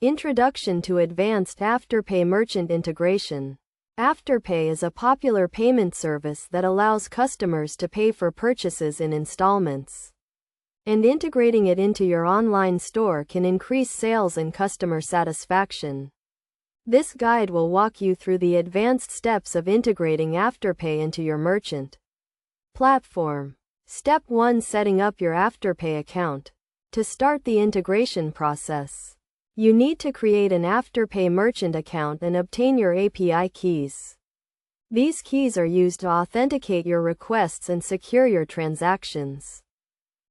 Introduction to Advanced Afterpay Merchant Integration. Afterpay is a popular payment service that allows customers to pay for purchases in installments. And integrating it into your online store can increase sales and customer satisfaction. This guide will walk you through the advanced steps of integrating Afterpay into your merchant platform. Step 1: Setting up your Afterpay account. To start the integration process, you need to create an Afterpay merchant account and obtain your API keys. These keys are used to authenticate your requests and secure your transactions.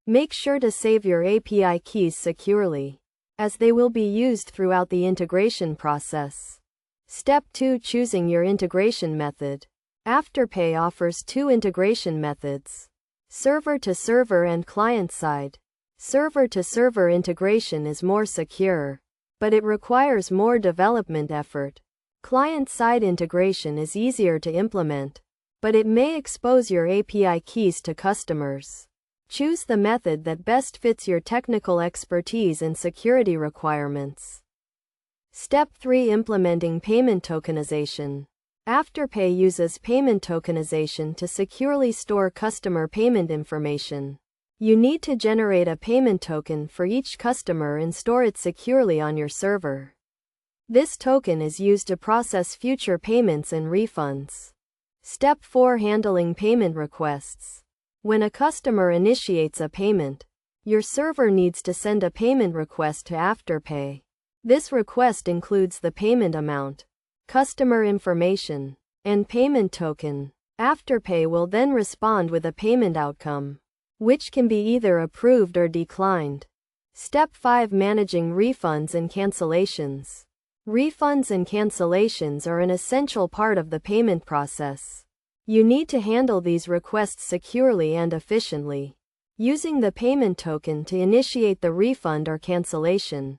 Make sure to save your API keys securely, as they will be used throughout the integration process. Step 2: Choosing your integration method. Afterpay offers two integration methods: server-to-server and client-side. Server-to-server integration is more secure, but it requires more development effort. Client-side integration is easier to implement, but it may expose your API keys to customers. Choose the method that best fits your technical expertise and security requirements. Step 3: Implementing payment tokenization. Afterpay uses payment tokenization to securely store customer payment information. You need to generate a payment token for each customer and store it securely on your server. This token is used to process future payments and refunds. Step 4: Handling payment requests. When a customer initiates a payment, your server needs to send a payment request to Afterpay. This request includes the payment amount, customer information, and payment token. Afterpay will then respond with a payment outcome, which can be either approved or declined. Step 5: Managing refunds and cancellations. Refunds and cancellations are an essential part of the payment process. You need to handle these requests securely and efficiently, using the payment token to initiate the refund or cancellation.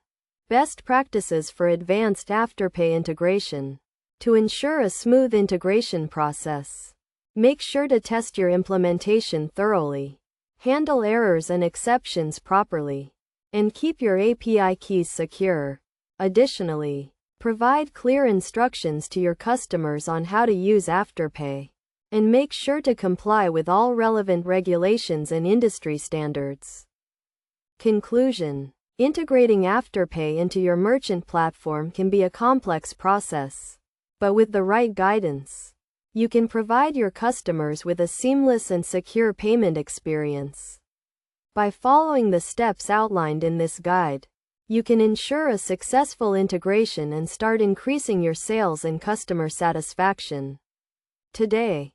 Best practices for advanced Afterpay integration. To ensure a smooth integration process, make sure to test your implementation thoroughly, handle errors and exceptions properly, and keep your API keys secure. Additionally, provide clear instructions to your customers on how to use Afterpay, and make sure to comply with all relevant regulations and industry standards. Conclusion: integrating Afterpay into your merchant platform can be a complex process, but with the right guidance, you can provide your customers with a seamless and secure payment experience. By following the steps outlined in this guide, you can ensure a successful integration and start increasing your sales and customer satisfaction today.